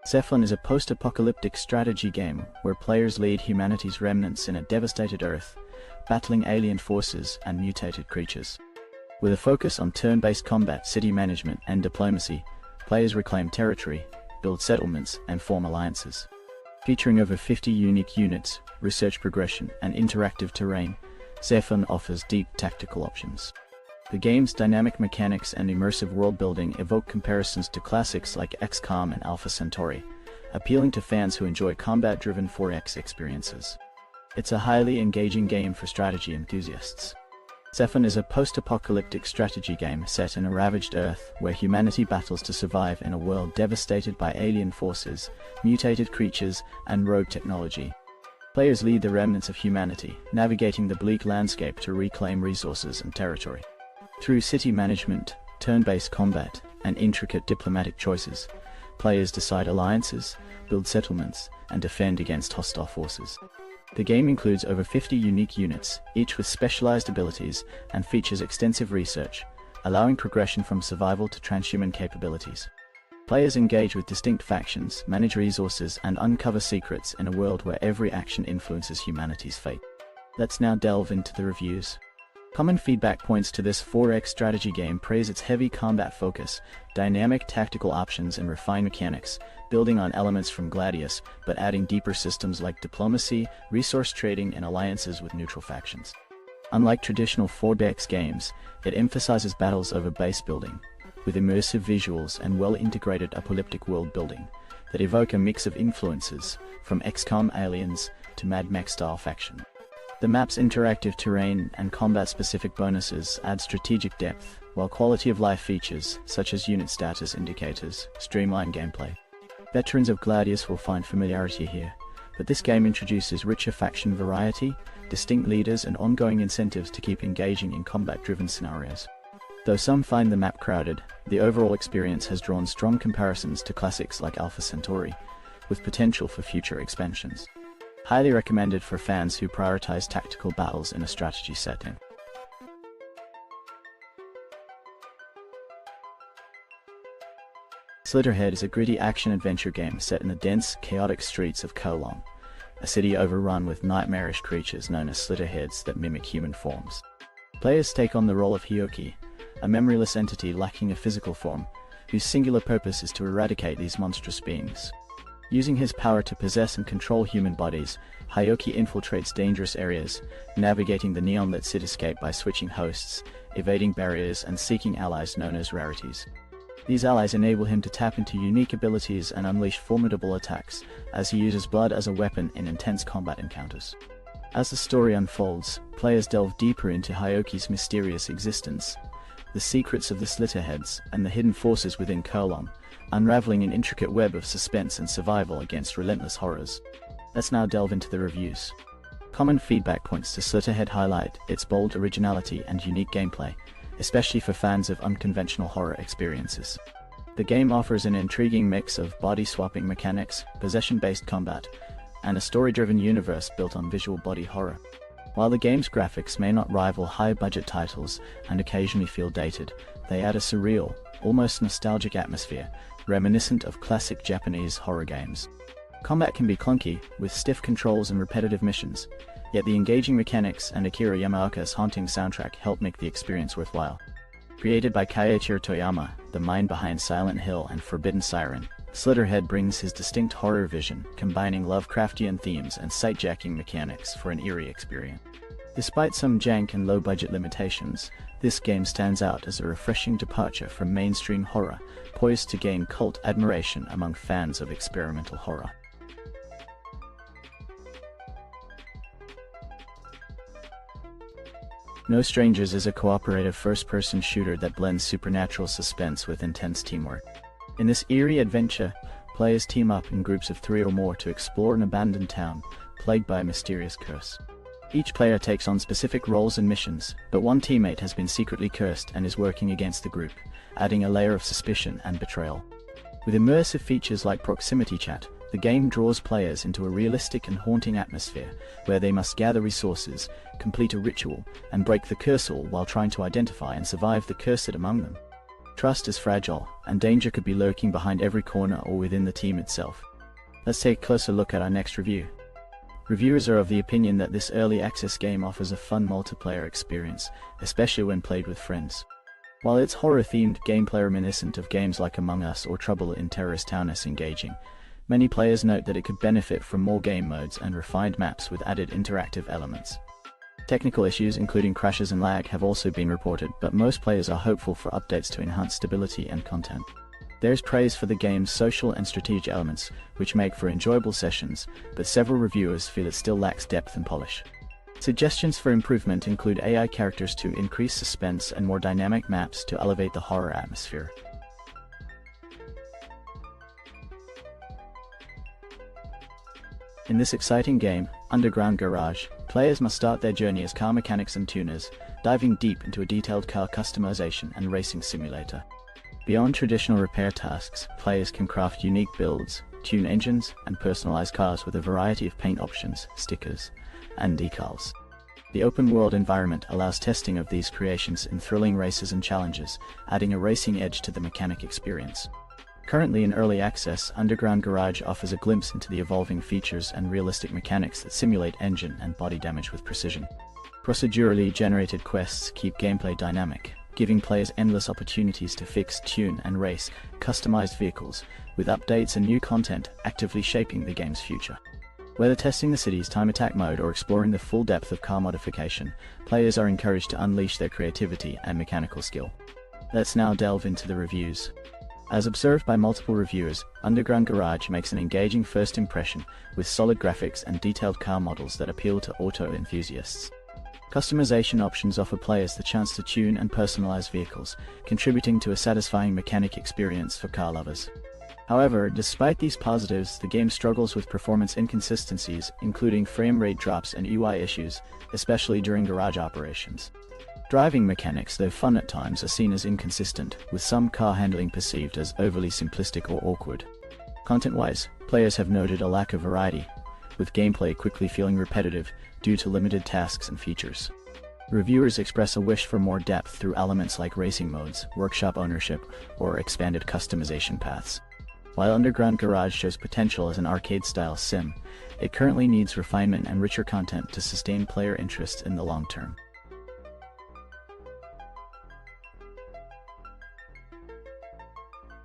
ZEPHON is a post-apocalyptic strategy game where players lead humanity's remnants in a devastated Earth, battling alien forces and mutated creatures. With a focus on turn-based combat, city management, and diplomacy, players reclaim territory, build settlements, and form alliances. Featuring over 50 unique units, research progression, and interactive terrain, ZEPHON offers deep tactical options. The game's dynamic mechanics and immersive world-building evoke comparisons to classics like XCOM and Alpha Centauri, appealing to fans who enjoy combat-driven 4X experiences. It's a highly engaging game for strategy enthusiasts. ZEPHON is a post-apocalyptic strategy game set in a ravaged Earth where humanity battles to survive in a world devastated by alien forces, mutated creatures, and rogue technology. Players lead the remnants of humanity, navigating the bleak landscape to reclaim resources and territory. Through city management, turn-based combat, and intricate diplomatic choices, players decide alliances, build settlements, and defend against hostile forces. The game includes over 50 unique units, each with specialized abilities, and features extensive research, allowing progression from survival to transhuman capabilities. Players engage with distinct factions, manage resources, and uncover secrets in a world where every action influences humanity's fate. Let's now delve into the reviews. Common feedback points to this 4X strategy game praise its heavy combat focus, dynamic tactical options, and refined mechanics, building on elements from Gladius, but adding deeper systems like diplomacy, resource trading, and alliances with neutral factions. Unlike traditional 4X games, it emphasizes battles over base building, with immersive visuals and well-integrated apocalyptic world building that evoke a mix of influences, from XCOM aliens to Mad Max-style faction. The map's interactive terrain and combat-specific bonuses add strategic depth, while quality-of-life features, such as unit status indicators, streamline gameplay. Veterans of Gladius will find familiarity here, but this game introduces richer faction variety, distinct leaders, and ongoing incentives to keep engaging in combat-driven scenarios. Though some find the map crowded, the overall experience has drawn strong comparisons to classics like Alpha Centauri, with potential for future expansions. Highly recommended for fans who prioritize tactical battles in a strategy setting. Slitterhead is a gritty action-adventure game set in the dense, chaotic streets of Cologne, a city overrun with nightmarish creatures known as Slitterheads that mimic human forms. Players take on the role of Hyoki, a memoryless entity lacking a physical form, whose singular purpose is to eradicate these monstrous beings. Using his power to possess and control human bodies, Hyoki infiltrates dangerous areas, navigating the neon-lit cityscape by switching hosts, evading barriers, and seeking allies known as rarities. These allies enable him to tap into unique abilities and unleash formidable attacks, as he uses blood as a weapon in intense combat encounters. As the story unfolds, players delve deeper into Hyoki's mysterious existence, the secrets of the Slitterheads, and the hidden forces within Cologne, unraveling an intricate web of suspense and survival against relentless horrors. Let's now delve into the reviews. Common feedback points to Slitterhead highlight its bold originality and unique gameplay, especially for fans of unconventional horror experiences. The game offers an intriguing mix of body-swapping mechanics, possession-based combat, and a story-driven universe built on visual body horror. While the game's graphics may not rival high-budget titles and occasionally feel dated, they add a surreal, almost nostalgic atmosphere, reminiscent of classic Japanese horror games. Combat can be clunky, with stiff controls and repetitive missions, yet the engaging mechanics and Akira Yamaoka's haunting soundtrack help make the experience worthwhile. Created by Keiichiro Toyama, the mind behind Silent Hill and Forbidden Siren, Slitterhead brings his distinct horror vision, combining Lovecraftian themes and sight-jacking mechanics for an eerie experience. Despite some jank and low-budget limitations, this game stands out as a refreshing departure from mainstream horror, poised to gain cult admiration among fans of experimental horror. No Strangers is a cooperative first-person shooter that blends supernatural suspense with intense teamwork. In this eerie adventure, players team up in groups of 3 or more to explore an abandoned town, plagued by a mysterious curse. Each player takes on specific roles and missions, but one teammate has been secretly cursed and is working against the group, adding a layer of suspicion and betrayal. With immersive features like proximity chat, the game draws players into a realistic and haunting atmosphere, where they must gather resources, complete a ritual, and break the curse, all while trying to identify and survive the cursed among them. Trust is fragile, and danger could be lurking behind every corner or within the team itself. Let's take a closer look at our next review. Reviewers are of the opinion that this early access game offers a fun multiplayer experience, especially when played with friends. While its horror-themed gameplay reminiscent of games like Among Us or Trouble in Terrorist Town is engaging, many players note that it could benefit from more game modes and refined maps with added interactive elements. Technical issues including crashes and lag have also been reported, but most players are hopeful for updates to enhance stability and content. There's praise for the game's social and strategic elements, which make for enjoyable sessions, but several reviewers feel it still lacks depth and polish. Suggestions for improvement include AI characters to increase suspense and more dynamic maps to elevate the horror atmosphere. In this exciting game, Underground Garage, players must start their journey as car mechanics and tuners, diving deep into a detailed car customization and racing simulator. Beyond traditional repair tasks, players can craft unique builds, tune engines, and personalize cars with a variety of paint options, stickers, and decals. The open-world environment allows testing of these creations in thrilling races and challenges, adding a racing edge to the mechanic experience. Currently in early access, Underground Garage offers a glimpse into the evolving features and realistic mechanics that simulate engine and body damage with precision. Procedurally generated quests keep gameplay dynamic, giving players endless opportunities to fix, tune, and race customized vehicles, with updates and new content actively shaping the game's future. Whether testing the city's time attack mode or exploring the full depth of car modification, players are encouraged to unleash their creativity and mechanical skill. Let's now delve into the reviews. As observed by multiple reviewers, Underground Garage makes an engaging first impression, with solid graphics and detailed car models that appeal to auto enthusiasts. Customization options offer players the chance to tune and personalize vehicles, contributing to a satisfying mechanic experience for car lovers. However, despite these positives, the game struggles with performance inconsistencies, including frame rate drops and UI issues, especially during garage operations. Driving mechanics, though fun at times, are seen as inconsistent, with some car handling perceived as overly simplistic or awkward. Content-wise, players have noted a lack of variety, with gameplay quickly feeling repetitive due to limited tasks and features. Reviewers express a wish for more depth through elements like racing modes, workshop ownership, or expanded customization paths. While Underground Garage shows potential as an arcade-style sim, it currently needs refinement and richer content to sustain player interest in the long term.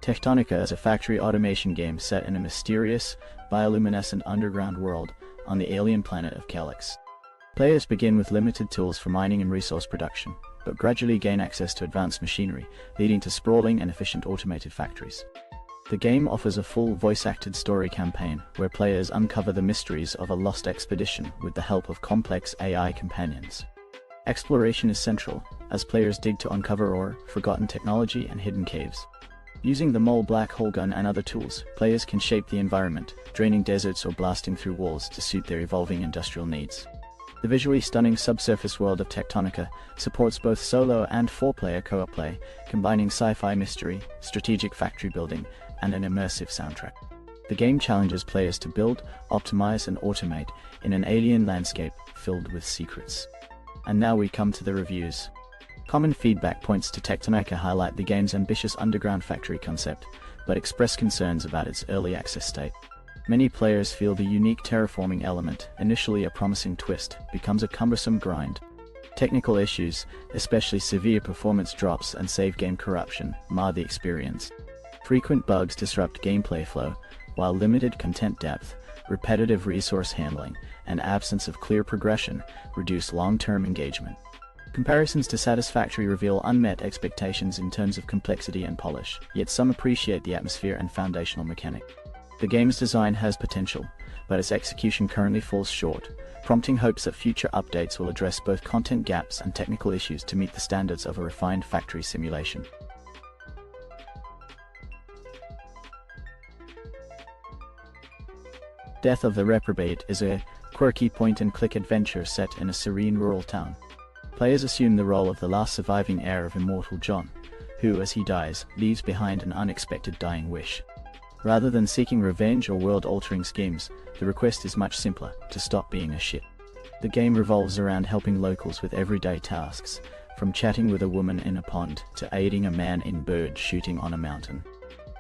Techtonica is a factory automation game set in a mysterious, bioluminescent underground world on the alien planet of Calyx. Players begin with limited tools for mining and resource production, but gradually gain access to advanced machinery, leading to sprawling and efficient automated factories. The game offers a full voice-acted story campaign, where players uncover the mysteries of a lost expedition with the help of complex AI companions. Exploration is central, as players dig to uncover ore, forgotten technology, and hidden caves. Using the mole black hole gun and other tools, players can shape the environment, draining deserts or blasting through walls to suit their evolving industrial needs. The visually stunning subsurface world of Techtonica supports both solo and 4-player co-op play, combining sci-fi mystery, strategic factory building, and an immersive soundtrack. The game challenges players to build, optimize, and automate in an alien landscape filled with secrets. And now we come to the reviews. Common feedback points to Techtonica highlight the game's ambitious underground factory concept, but express concerns about its early access state. Many players feel the unique terraforming element, initially a promising twist, becomes a cumbersome grind. Technical issues, especially severe performance drops and save game corruption, mar the experience. Frequent bugs disrupt gameplay flow, while limited content depth, repetitive resource handling, and absence of clear progression reduce long-term engagement. Comparisons to Satisfactory reveal unmet expectations in terms of complexity and polish, yet some appreciate the atmosphere and foundational mechanic. The game's design has potential, but its execution currently falls short, prompting hopes that future updates will address both content gaps and technical issues to meet the standards of a refined factory simulation. Death of the Reprobate is a quirky point-and-click adventure set in a serene rural town. Players assume the role of the last surviving heir of immortal John, who, as he dies, leaves behind an unexpected dying wish. Rather than seeking revenge or world-altering schemes, the request is much simpler: to stop being a shit. The game revolves around helping locals with everyday tasks, from chatting with a woman in a pond to aiding a man in bird shooting on a mountain.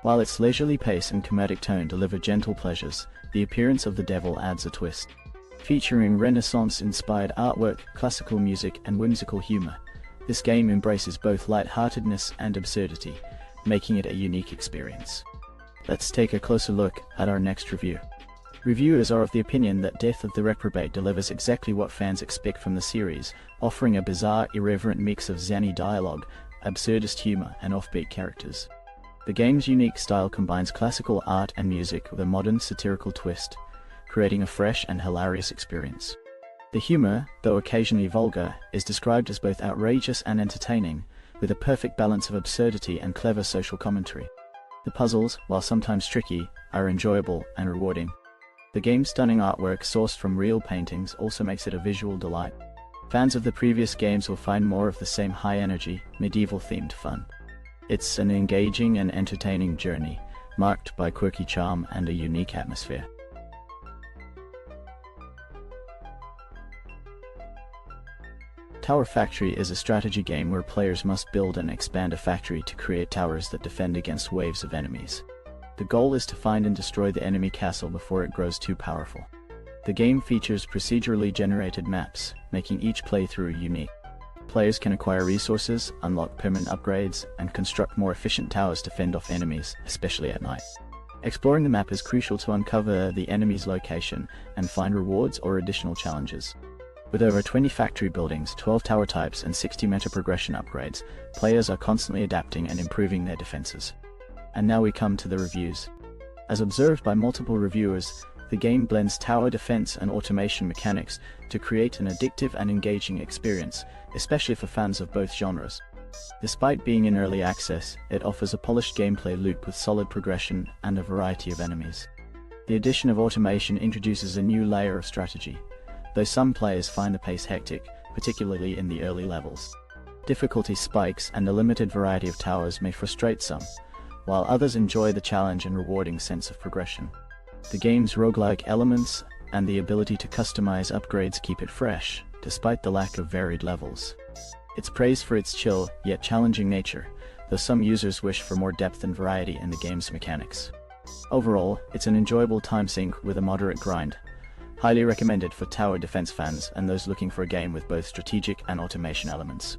While its leisurely pace and comedic tone deliver gentle pleasures, the appearance of the devil adds a twist. Featuring Renaissance-inspired artwork, classical music, and whimsical humor, this game embraces both lightheartedness and absurdity, making it a unique experience. Let's take a closer look at our next review. Reviewers are of the opinion that Death of the Reprobate delivers exactly what fans expect from the series, offering a bizarre, irreverent mix of zany dialogue, absurdist humor, and offbeat characters. The game's unique style combines classical art and music with a modern satirical twist, creating a fresh and hilarious experience. The humor, though occasionally vulgar, is described as both outrageous and entertaining, with a perfect balance of absurdity and clever social commentary. The puzzles, while sometimes tricky, are enjoyable and rewarding. The game's stunning artwork sourced from real paintings also makes it a visual delight. Fans of the previous games will find more of the same high-energy, medieval-themed fun. It's an engaging and entertaining journey, marked by quirky charm and a unique atmosphere. Tower Factory is a strategy game where players must build and expand a factory to create towers that defend against waves of enemies. The goal is to find and destroy the enemy castle before it grows too powerful. The game features procedurally generated maps, making each playthrough unique. Players can acquire resources, unlock permanent upgrades, and construct more efficient towers to fend off enemies, especially at night. Exploring the map is crucial to uncover the enemy's location and find rewards or additional challenges. With over 20 factory buildings, 12 tower types, and 60 meta progression upgrades, players are constantly adapting and improving their defenses. And now we come to the reviews. As observed by multiple reviewers, the game blends tower defense and automation mechanics to create an addictive and engaging experience, especially for fans of both genres. Despite being in early access, it offers a polished gameplay loop with solid progression and a variety of enemies. The addition of automation introduces a new layer of strategy, though some players find the pace hectic, particularly in the early levels. Difficulty spikes and a limited variety of towers may frustrate some, while others enjoy the challenge and rewarding sense of progression. The game's roguelike elements and the ability to customize upgrades keep it fresh, despite the lack of varied levels. It's praised for its chill, yet challenging nature, though some users wish for more depth and variety in the game's mechanics. Overall, it's an enjoyable time sink with a moderate grind. Highly recommended for tower defense fans and those looking for a game with both strategic and automation elements.